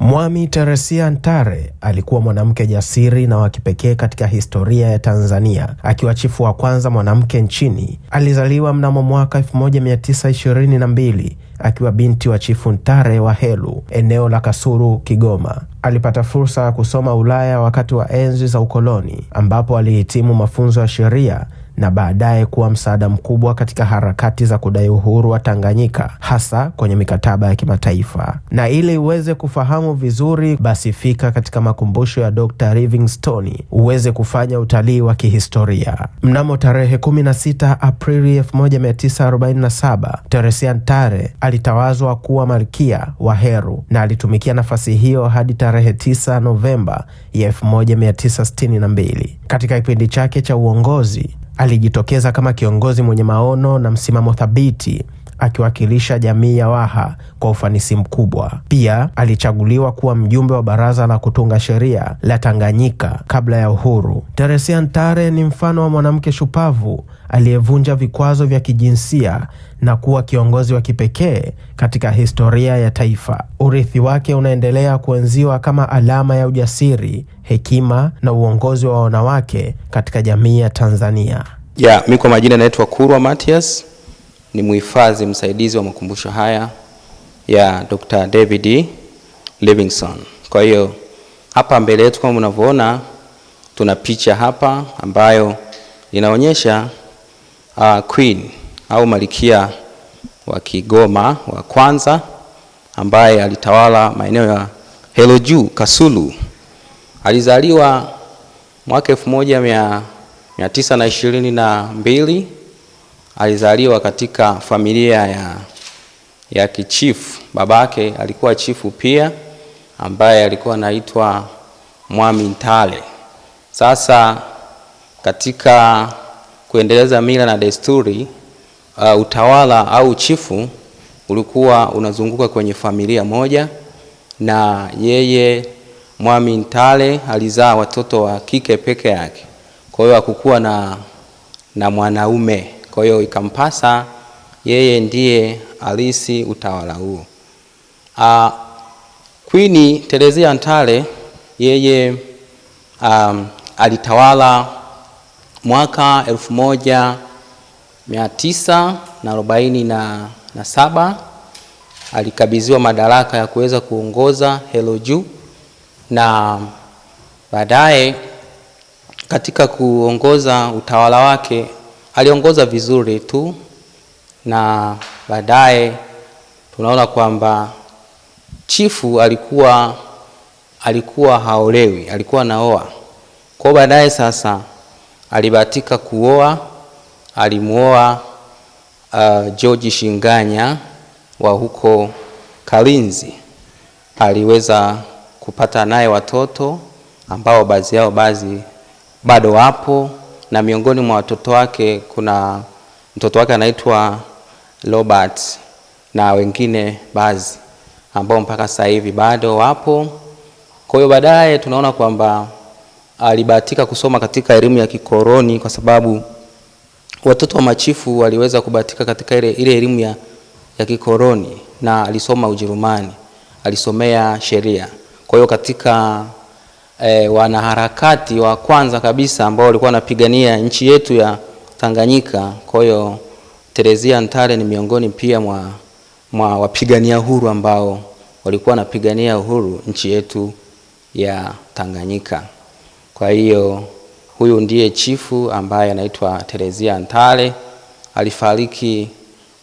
Mwami Teresia Ntare alikuwa mwanamke jasiri na wa kipekee katika historia ya Tanzania. Akiwa chifu wa kwanza mwanamke nchini, alizaliwa mnamo mwaka 1922 akiwa binti wa Chifu Ntare wa Helu, eneo la Kasulu, Kigoma. Alipata fursa ya kusoma Ulaya wakati wa enzi za ukoloni, ambapo alihitimu mafunzo ya sheria na baadaye kuwa msaada mkubwa katika harakati za kudai uhuru wa Tanganyika, hasa kwenye mikataba ya kimataifa. Na ili uweze kufahamu vizuri, basi fika katika makumbusho ya Dr. Livingstone uweze kufanya utalii wa kihistoria. Mnamo tarehe 16 Aprili 1947, Teresia Ntare alitawazwa kuwa malkia wa Heru na alitumikia nafasi hiyo hadi tarehe 9 Novemba ya 1962. Katika kipindi chake cha uongozi, alijitokeza kama kiongozi mwenye maono na msimamo thabiti, akiwakilisha jamii ya Waha kwa ufanisi mkubwa. Pia alichaguliwa kuwa mjumbe wa baraza la kutunga sheria la Tanganyika kabla ya uhuru. Teresia Ntare ni mfano wa mwanamke shupavu aliyevunja vikwazo vya kijinsia na kuwa kiongozi wa kipekee katika historia ya taifa. Urithi wake unaendelea kuenziwa kama alama ya ujasiri, hekima na uongozi wa wanawake katika jamii ya Tanzania. Mimi kwa majina naitwa Kurwa Matias, ni muhifadhi msaidizi wa makumbusho haya ya Dr. David Livingstone. Kwa hiyo hapa mbele yetu kama mnavyoona tuna picha hapa ambayo inaonyesha Queen au Malkia wa Kigoma wa kwanza ambaye alitawala maeneo ya Helo Juu, Kasulu. Alizaliwa mwaka 1922. Alizaliwa katika familia ya kichifu. Babake alikuwa chifu pia ambaye alikuwa anaitwa Mwami Ntale. Sasa katika kuendeleza mila na desturi, utawala au chifu ulikuwa unazunguka kwenye familia moja, na yeye Mwami Ntale alizaa watoto wa kike peke yake. Kwa hiyo hakukuwa na mwanaume. Kwa hiyo ikampasa yeye ndiye alisi utawala huo. Queen Teresia Ntare yeye alitawala mwaka 1947. Alikabidhiwa madaraka ya kuweza kuongoza Helo Juu, na baadaye katika kuongoza utawala wake aliongoza vizuri tu, na baadaye tunaona kwamba chifu alikuwa haolewi, alikuwa naoa. Kwa baadaye sasa alibahatika kuoa, alimuoa George Shinganya wa huko Kalinzi. Aliweza kupata naye watoto ambao baadhi yao bado wapo, na miongoni mwa watoto wake kuna mtoto wake anaitwa Robert na wengine baadhi ambao mpaka sasa hivi bado wapo. Kwa hiyo baadaye tunaona kwamba alibahatika kusoma katika elimu ya kikoloni, kwa sababu watoto wa machifu waliweza kubahatika katika ile elimu ya kikoloni, na alisoma Ujerumani, alisomea sheria. Kwa hiyo katika wanaharakati wa kwanza kabisa ambao walikuwa wanapigania nchi yetu ya Tanganyika, kwa hiyo Teresia Ntare ni miongoni pia mwa wapigania uhuru ambao walikuwa wanapigania uhuru nchi yetu ya Tanganyika. Kwa hiyo huyu ndiye chifu ambaye anaitwa Teresia Ntare. Alifariki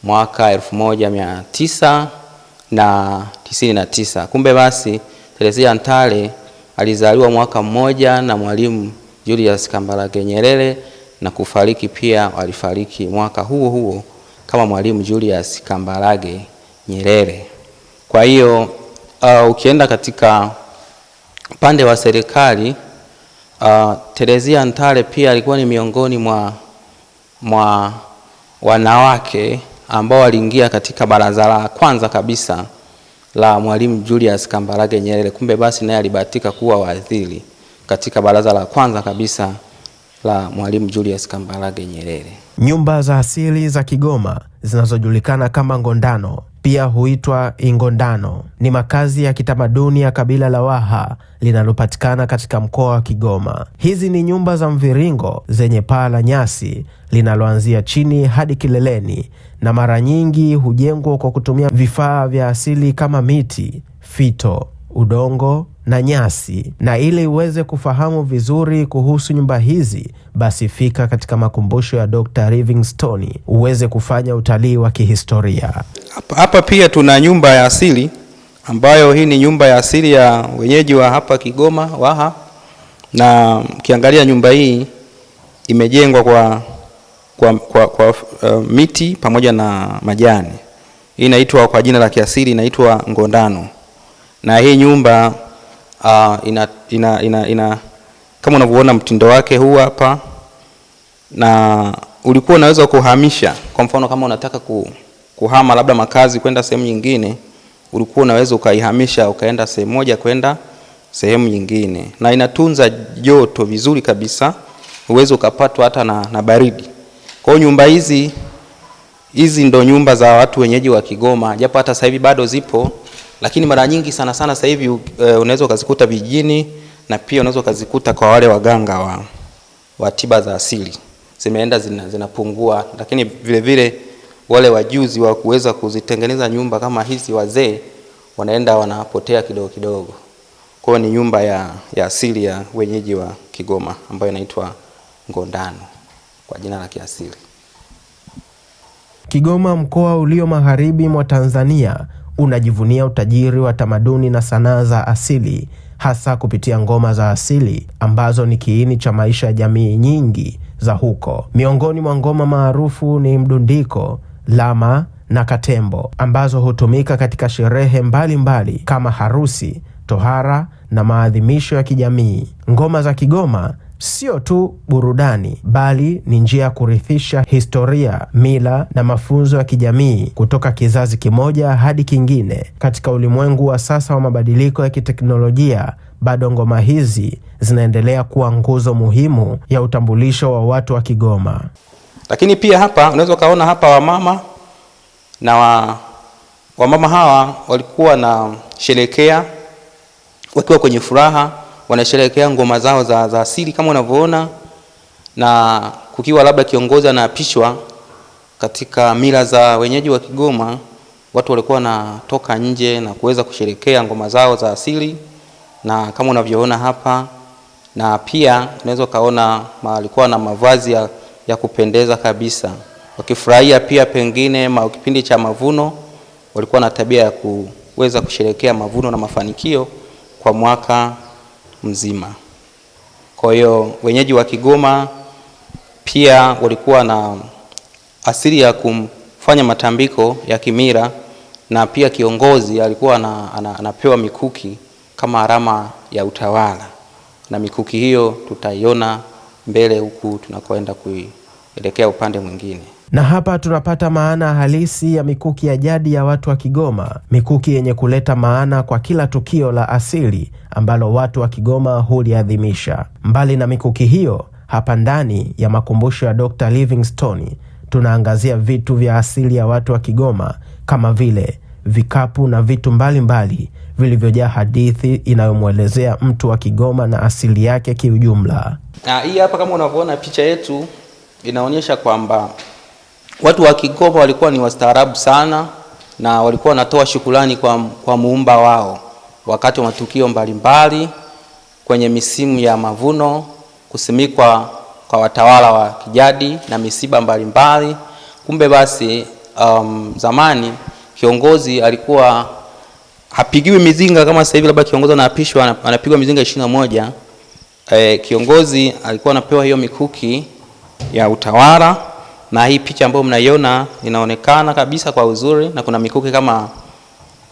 mwaka 1999. Kumbe basi Teresia Ntare alizaliwa mwaka mmoja na Mwalimu Julius Kambarage Nyerere, na kufariki pia alifariki mwaka huo kama Mwalimu Julius Kambarage Nyerere. Kwa hiyo ukienda katika upande wa serikali, Teresia Ntare pia alikuwa ni miongoni mwa wanawake ambao waliingia katika baraza la kwanza kabisa la Mwalimu Julius Kambarage Nyerere. Kumbe basi naye alibahatika kuwa waziri katika baraza la kwanza kabisa la Mwalimu Julius Kambarage Nyerere. Nyumba za asili za Kigoma zinazojulikana kama ngondano pia huitwa Ingondano. Ni makazi ya kitamaduni ya kabila la Waha linalopatikana katika mkoa wa Kigoma. Hizi ni nyumba za mviringo zenye paa la nyasi linaloanzia chini hadi kileleni, na mara nyingi hujengwa kwa kutumia vifaa vya asili kama miti, fito, udongo na nyasi. Na ili uweze kufahamu vizuri kuhusu nyumba hizi, basi fika katika makumbusho ya Dr. Livingstone uweze kufanya utalii wa kihistoria. Hapa pia tuna nyumba ya asili, ambayo hii ni nyumba ya asili ya wenyeji wa hapa Kigoma Waha, na ukiangalia nyumba hii imejengwa kwa miti pamoja na majani. Hii inaitwa kwa jina la kiasili inaitwa Ngondano. Na hii nyumba ina kama unavyoona mtindo wake huu hapa, na ulikuwa unaweza kuhamisha. Kwa mfano kama unataka kuhama labda makazi kwenda sehemu nyingine, ulikuwa unaweza ukaihamisha ukaenda sehemu moja kwenda sehemu nyingine, na inatunza joto vizuri kabisa, uwezo ukapatwa hata na baridi. Kwa hiyo nyumba hizi ndo nyumba za watu wenyeji wa Kigoma, japo hata sasa hivi bado zipo, lakini mara nyingi sana sasa hivi unaweza ukazikuta vijijini, na pia unaweza ukazikuta kwa wale waganga wa tiba za asili. Zimeenda zinapungua, lakini vile vile wale wajuzi wa kuweza kuzitengeneza nyumba kama hizi wazee wanaenda wanapotea kidogo kidogo. Kwa hiyo ni nyumba ya asili ya wenyeji wa Kigoma ambayo inaitwa Ngondano kwa jina la kiasili. Kigoma, mkoa ulio magharibi mwa Tanzania, unajivunia utajiri wa tamaduni na sanaa za asili, hasa kupitia ngoma za asili ambazo ni kiini cha maisha ya jamii nyingi za huko. Miongoni mwa ngoma maarufu ni mdundiko, lama na katembo, ambazo hutumika katika sherehe mbalimbali kama harusi, tohara na maadhimisho ya kijamii. Ngoma za Kigoma sio tu burudani, bali ni njia ya kurithisha historia, mila na mafunzo ya kijamii kutoka kizazi kimoja hadi kingine. Katika ulimwengu wa sasa wa mabadiliko ya kiteknolojia, bado ngoma hizi zinaendelea kuwa nguzo muhimu ya utambulisho wa watu wa Kigoma. Lakini pia hapa unaweza kaona hapa wamama na wamama hawa walikuwa na sherekea wakiwa kwenye furaha, wanasherehekea ngoma zao za asili kama unavyoona, na kukiwa labda kiongozi anaapishwa katika mila za wenyeji wa Kigoma, watu walikuwa wanatoka nje na kuweza kusherehekea ngoma zao za asili, na kama unavyoona hapa. Na pia unaweza kaona walikuwa na mavazi ya kupendeza kabisa, wakifurahia pia pengine kipindi cha mavuno. Walikuwa na tabia ya kuweza kusherehekea mavuno na mafanikio kwa mwaka mzima. Kwa hiyo wenyeji wa Kigoma pia walikuwa na asili ya kufanya matambiko ya kimila, na pia kiongozi alikuwa anapewa mikuki kama alama ya utawala, na mikuki hiyo tutaiona mbele huku tunakoenda kuelekea upande mwingine. Na hapa tunapata maana halisi ya mikuki ya jadi ya watu wa Kigoma, mikuki yenye kuleta maana kwa kila tukio la asili ambalo watu wa Kigoma huliadhimisha. Mbali na mikuki hiyo, hapa ndani ya makumbusho ya Dr. Livingstone tunaangazia vitu vya asili ya watu wa Kigoma kama vile vikapu na vitu mbalimbali vilivyojaa hadithi inayomwelezea mtu wa Kigoma na asili yake kiujumla. Hii hapa kama unavyoona picha yetu inaonyesha kwamba watu wa Kigoma walikuwa ni wastaarabu sana, na walikuwa wanatoa shukrani kwa muumba wao wakati wa matukio mbalimbali, kwenye misimu ya mavuno, kusimikwa kwa watawala wa kijadi na misiba mbalimbali. Kumbe basi zamani kiongozi alikuwa hapigiwi mizinga kama sasa hivi, labda kiongozi anaapishwa anapigwa mizinga 21. Kiongozi alikuwa anapewa hiyo mikuki ya utawala, na hii picha ambayo mnaiona inaonekana kabisa kwa uzuri, na kuna mikuki kama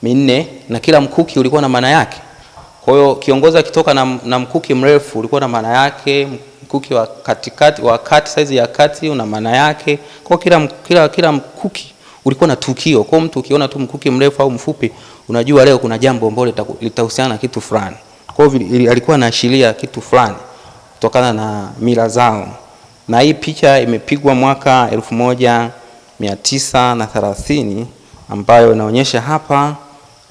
4 na kila mkuki ulikuwa na maana yake. Kwa hiyo kiongozi akitoka na mkuki mrefu ulikuwa na maana yake, mkuki wa katikati wa kati, size ya kati una maana yake. Kwa kila mkuki ulikuwa na tukio. Kwa mtu ukiona tu mkuki mrefu au mfupi, unajua leo kuna jambo ambalo litahusiana na kitu fulani. Kwa hiyo alikuwa anaashiria kitu fulani kutokana na mila zao. Na hii picha imepigwa mwaka 1930 ambayo inaonyesha hapa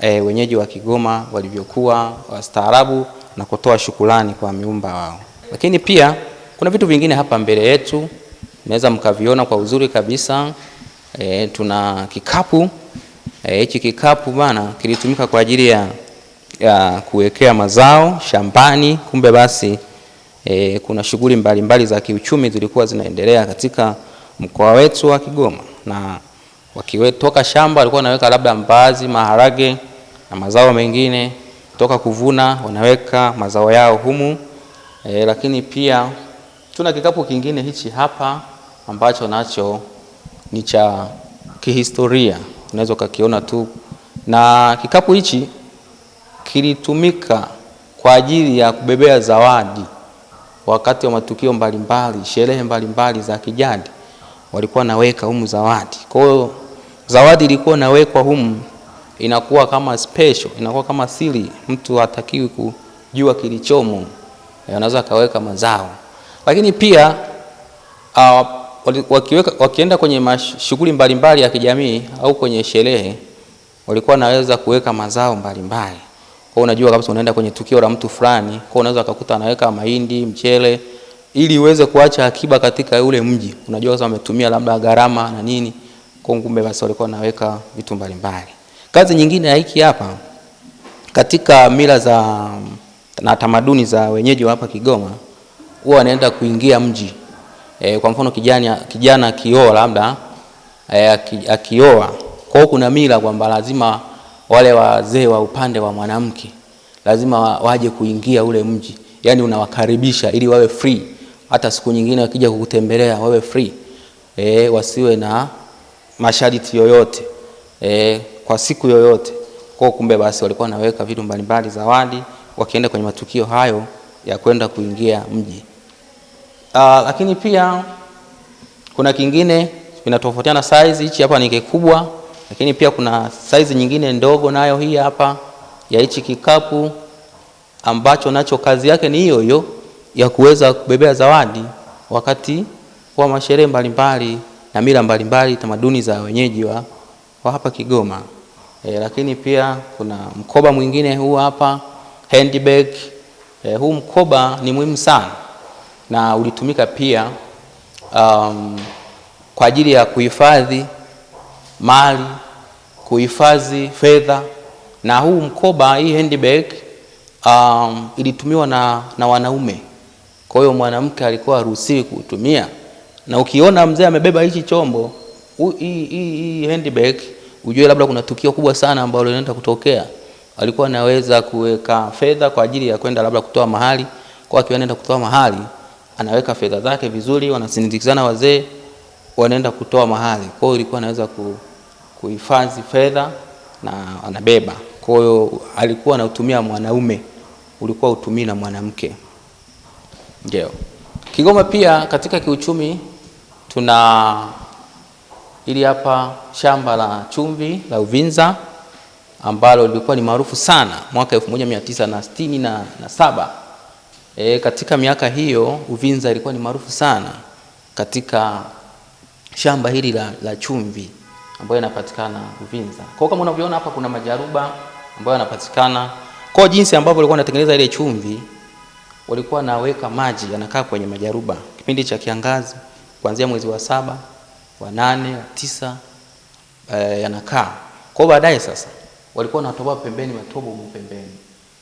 wenyeji wa Kigoma walivyokuwa wastaarabu na kutoa shukrani kwa miumba wao. Lakini pia kuna vitu vingine hapa mbele yetu, naweza mkaviona kwa uzuri kabisa. Tuna kikapu. Hichi kikapu bana kilitumika kwa ajili ya kuwekea mazao shambani. Kumbe basi kuna shughuli mbalimbali za kiuchumi zilikuwa zinaendelea katika mkoa wetu wa Kigoma, na wakiwetoka shamba walikuwa wanaweka labda mbaazi, maharage na mazao mengine, kutoka kuvuna wanaweka mazao yao humu. Lakini pia tuna kikapu kingine hichi hapa ambacho nacho ni cha kihistoria, unaweza ukakiona tu. Na kikapu hichi kilitumika kwa ajili ya kubebea zawadi wakati wa matukio mbalimbali, sherehe mbalimbali za kijadi, walikuwa naweka humu zawadi. Kwa hiyo zawadi ilikuwa nawekwa humu, inakuwa kama special, inakuwa kama siri, mtu hatakiwi kujua kilichomo. Anaweza kaweka mazao. Lakini pia wakienda kwenye shughuli mbalimbali ya kijamii au kwenye sherehe, walikuwa naweza kuweka mazao mbalimbali. Kwa unajua kabisa unaenda kwenye tukio la mtu fulani, kwa unaweza kukuta anaweka mahindi, mchele, ili uweze kuacha akiba katika ule mji. Unajua sasa wametumia labda gharama na nini, kwa kumbe basi walikuwa naweka vitu mbalimbali. Kazi nyingine ya hiki hapa katika mila za na tamaduni za wenyeji wa hapa Kigoma, huwa wanaenda kuingia mji. Kwa mfano kijana akioa labda akioa, kwa hiyo kuna mila kwamba lazima wale wazee wa upande wa mwanamke lazima waje kuingia ule mji. Yaani unawakaribisha ili wawe free. Hata siku nyingine wakija kukutembelea wawe free. Wasiwe na masharti yoyote. Kwa siku yoyote. Kwa kumbe basi walikuwa naweka vitu mbalimbali zawadi wakienda kwenye matukio hayo ya kwenda kuingia mji. Lakini pia kuna kingine vinatofautiana size. Hichi hapa ni kikubwa, lakini pia kuna size nyingine ndogo, nayo hii hapa ya hichi kikapu, ambacho nacho kazi yake ni hiyo hiyo ya kuweza kubebea zawadi wakati wa masherehe mbalimbali na mila mbalimbali, tamaduni za wenyeji wa hapa Kigoma. Lakini pia kuna mkoba mwingine huu hapa, handbag. Huu mkoba ni muhimu sana na ulitumika pia kwa ajili ya kuhifadhi mali, kuhifadhi fedha. Na huu mkoba, hii handbag, ilitumiwa na wanaume. Kwa hiyo mwanamke alikuwa haruhusiwi kutumia. Na ukiona mzee amebeba hichi chombo, hii handbag, ujue labda kuna tukio kubwa sana ambalo linaenda kutokea. Alikuwa anaweza kuweka fedha kwa ajili ya kwenda labda kutoa mahali. Kwa hiyo anaenda kutoa mahali, anaweka fedha zake vizuri, wanasindikizana wazee, wanaenda kutoa mahali. Kwa hiyo ilikuwa anaweza kuhifadhi fedha na anabeba. Kwa hiyo alikuwa anatumia mwanaume, ulikuwa utumii na mwanamke. Ndio. Kigoma pia katika kiuchumi tuna ili hapa shamba la chumvi la Uvinza ambalo lilikuwa ni maarufu sana mwaka 1967. Katika miaka hiyo Uvinza ilikuwa ni maarufu sana katika shamba hili la chumvi ambayo inapatikana Uvinza. Kwa kama unavyoona hapa kuna majaruba ambayo yanapatikana. Kwa jinsi ambavyo walikuwa wanatengeneza ile chumvi, walikuwa naweka maji yanakaa kwenye majaruba kipindi cha kiangazi kuanzia mwezi wa 7, wa 8, wa 9 yanakaa. Kwa baadaye sasa walikuwa wanatoboa pembeni matobo pembeni.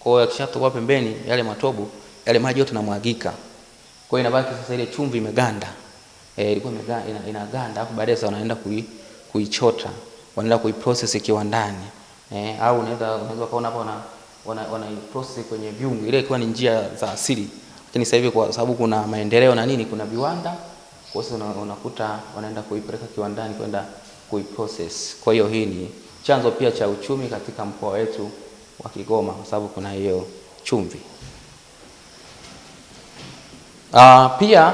Kwa hiyo yakishatoboa pembeni yale matobo, yale maji yote yanamwagika. Kwa hiyo inabaki sasa ile chumvi imeganda. Ilikuwa inaganda, hapo baadaye sasa wanaenda kuichota, wanaenda kuiprocess kiwandani. Au unaweza kaona hapo wana process kwenye vyungu. Ile ilikuwa ni njia za asili. Lakini sasa hivi kwa sababu kuna maendeleo na nini, kuna viwanda, kwa hiyo unakuta wanaenda kuipeleka kiwandani kwenda kuiprocess. Kwa hiyo hii ni chanzo pia cha uchumi katika mkoa wetu wa Kigoma kwa sababu kuna hiyo chumvi. Pia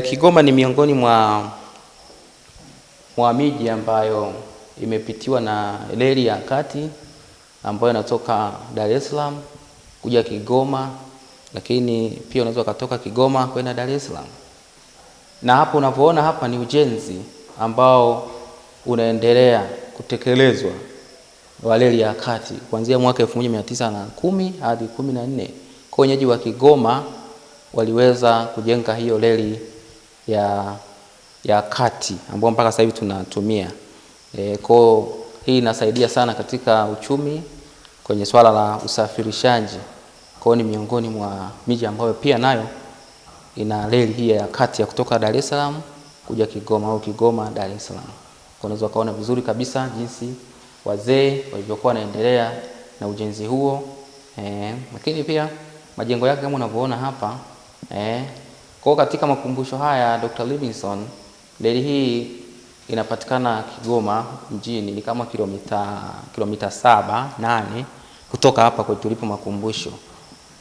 Kigoma ni miongoni mwa miji ambayo imepitiwa na reli ya kati ambayo inatoka Dar es Salaam kuja Kigoma, lakini pia unaweza kutoka Kigoma kwenda Dar es Salaam. Na hapo unavyoona hapa ni ujenzi ambao unaendelea kutekelezwa wa reli ya kati kuanzia mwaka 1910 hadi 14. Kwa wenyeji wa Kigoma waliweza kujenga hiyo reli ya kati ambayo mpaka sasa hivi tunatumia. Kwa hii inasaidia sana katika uchumi kwenye swala la usafirishaji. Kwa ni miongoni mwa miji ambayo pia nayo ina reli hii ya kati ya kutoka Dar es Salaam kuja Kigoma au Kigoma Dar es Salaam. Kwa unaweza kaona vizuri kabisa jinsi wazee walivyokuwa wanaendelea na ujenzi huo. Lakini pia majengo yake kama unavyoona hapa. Kwa katika makumbusho haya Dr. Livingstone, reli hii inapatikana Kigoma mjini, ni kama kilomita 7-8 kutoka hapa kwa tulipo makumbusho.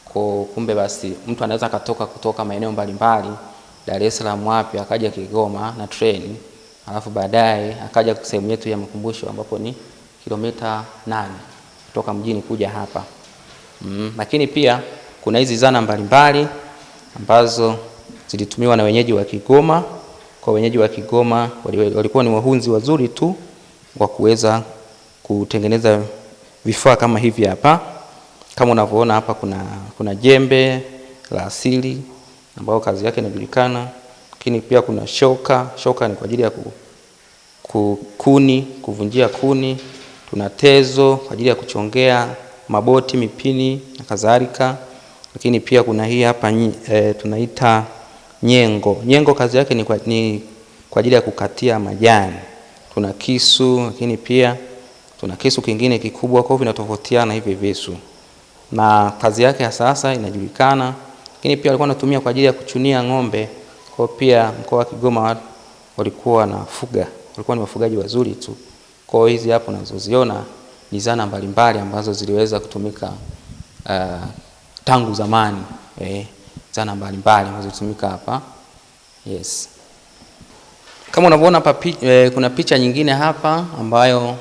Kwa kumbe basi mtu anaweza kutoka maeneo mbalimbali Dar es Salaam wapi akaja Kigoma na treni, alafu baadaye akaja sehemu yetu ya makumbusho ambapo ni kilomita 8 kutoka mjini kuja hapa. Lakini pia kuna hizi zana mbalimbali ambazo zilitumiwa na wenyeji wa Kigoma. Kwa wenyeji wa Kigoma walikuwa ni wahunzi wazuri tu wa kuweza kutengeneza vifaa kama hivi hapa. Kama unavyoona hapa kuna jembe la asili ambao kazi yake inajulikana. Lakini pia kuna shoka. Shoka ni kwa ajili ya kuvunjia kuni. Tuna tezo kwa ajili ya kuchongea maboti, mipini na kadhalika. Lakini pia kuna hii hapa tunaita nyengo. Nyengo kazi yake ni kwa ajili ya kukatia majani. Tuna kisu, lakini pia tuna kisu kingine kikubwa, kwa hivyo vinatofautiana hivi visu. Na kazi yake ya sasa inajulikana. Lakini pia walikuwa wanatumia kwa ajili ya kuchunia ng'ombe. Kwa pia mkoa wa Kigoma walikuwa wanafuga. Walikuwa ni wafugaji wazuri tu. Kwa hizi hapo unazoziona ni zana mbalimbali ambazo ziliweza kutumika tangu zamani. Zana mbalimbali ambazo zilitumika hapa. Yes. Kama unavyoona hapa kuna picha nyingine hapa ambayo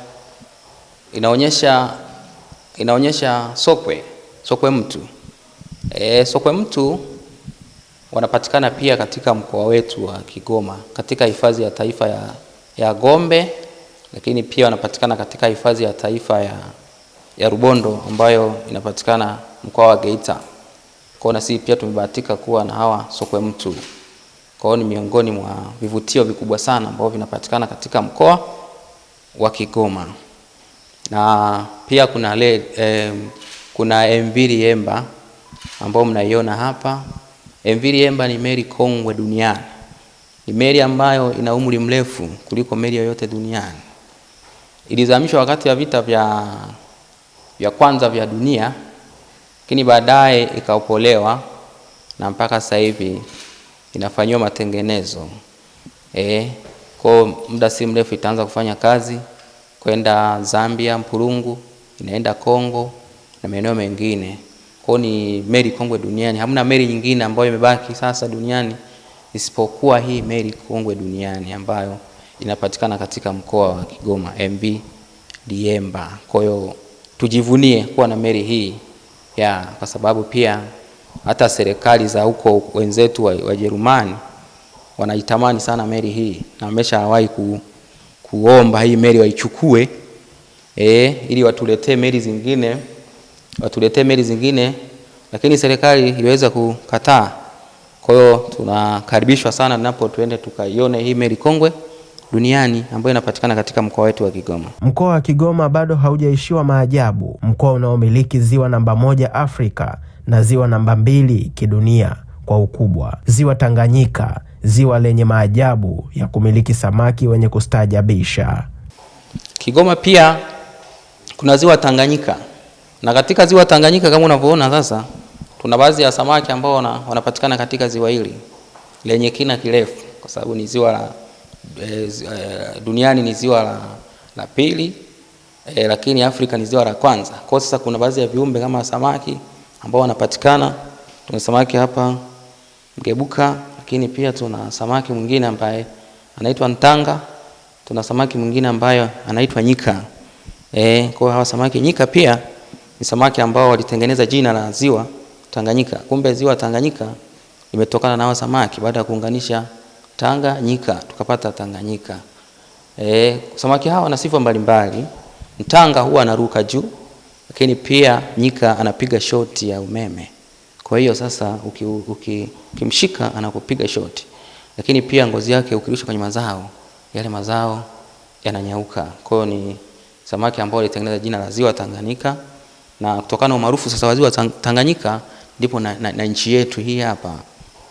inaonyesha sokwe mtu. Sokwe mtu wanapatikana pia katika mkoa wetu wa Kigoma katika hifadhi ya taifa ya Gombe, lakini pia wanapatikana katika hifadhi ya taifa ya Rubondo ambayo inapatikana mkoa wa Geita. Kwa na sisi pia tumebahatika kuwa na hawa sokwe mtu. Kwa ni miongoni mwa vivutio vikubwa sana ambavyo vinapatikana katika mkoa wa Kigoma. Na pia kuna MV Liemba ambao mnaiona hapa. MV Liemba ni meli kongwe duniani. Ni meli ambayo ina umri mrefu kuliko meli yoyote duniani. Ilizamishwa wakati wa vita vya kwanza vya dunia, lakini baadaye ikaopolewa na mpaka sasa hivi inafanywa matengenezo. Kwa muda si mrefu itaanza kufanya kazi kwenda Zambia, Mpurungu, inaenda Kongo na maeneo mengine. Kwa ni meli kongwe duniani. Hamna meli nyingine ambayo imebaki sasa duniani isipokuwa hii meli kongwe duniani ambayo inapatikana katika mkoa wa Kigoma, MV Liemba. Kwa hiyo tujivunie kuwa na meli hii kwa sababu pia hata serikali za huko wenzetu wa Jerumani wanaitamani sana meli hii na wameshawahi kuomba hii meli waichukue ili watuletee meli zingine, lakini serikali iliweza kukataa. Kwa hiyo tunakaribishwa sana tuende tukaione hii meli kongwe duniani ambayo inapatikana katika mkoa wetu wa Kigoma. Mkoa wa Kigoma bado haujaishiwa maajabu. Mkoa unaomiliki ziwa namba 1 Afrika na ziwa namba 2 kidunia kwa ukubwa. Ziwa Tanganyika, ziwa lenye maajabu ya kumiliki samaki wenye kustaajabisha. Kigoma pia kuna ziwa Tanganyika. Na katika ziwa Tanganyika kama unavyoona sasa, tuna baadhi ya samaki ambao wanapatikana katika ziwa hili lenye kina kirefu, kwa sababu ni ziwa duniani ni ziwa la pili, lakini Afrika ni ziwa la kwanza. Kwa sasa kuna baadhi ya viumbe kama samaki ambao wanapatikana. Tuna samaki hapa mgebuka, lakini pia tuna samaki mwingine ambaye anaitwa ntanga. Tuna samaki mwingine ambaye anaitwa nyika. Kwa hawa samaki nyika pia ni samaki ambao walitengeneza jina la ziwa Tanganyika. Kumbe ziwa Tanganyika limetokana na hawa samaki baada ya kuunganisha Tanga Nyika tukapata Tanganyika. Samaki hawa wana sifa mbalimbali. Mtanga huwa anaruka juu, lakini pia nyika anapiga shoti ya umeme. Kwa hiyo sasa ukimshika anakupiga shoti. Lakini pia ngozi yake ukirusha kwenye mazao, yale mazao yananyauka. Kwa hiyo ni samaki ambao alitengeneza jina la Ziwa Tanganyika, na kutokana na umaarufu sasa wa Ziwa Tanganyika ndipo na nchi yetu hii hapa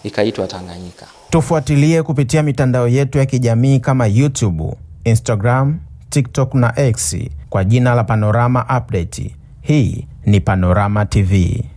ikaitwa Tanganyika. Tufuatilie kupitia mitandao yetu ya kijamii kama YouTube, Instagram, TikTok na X kwa jina la Panorama Update. Hii ni Panorama TV.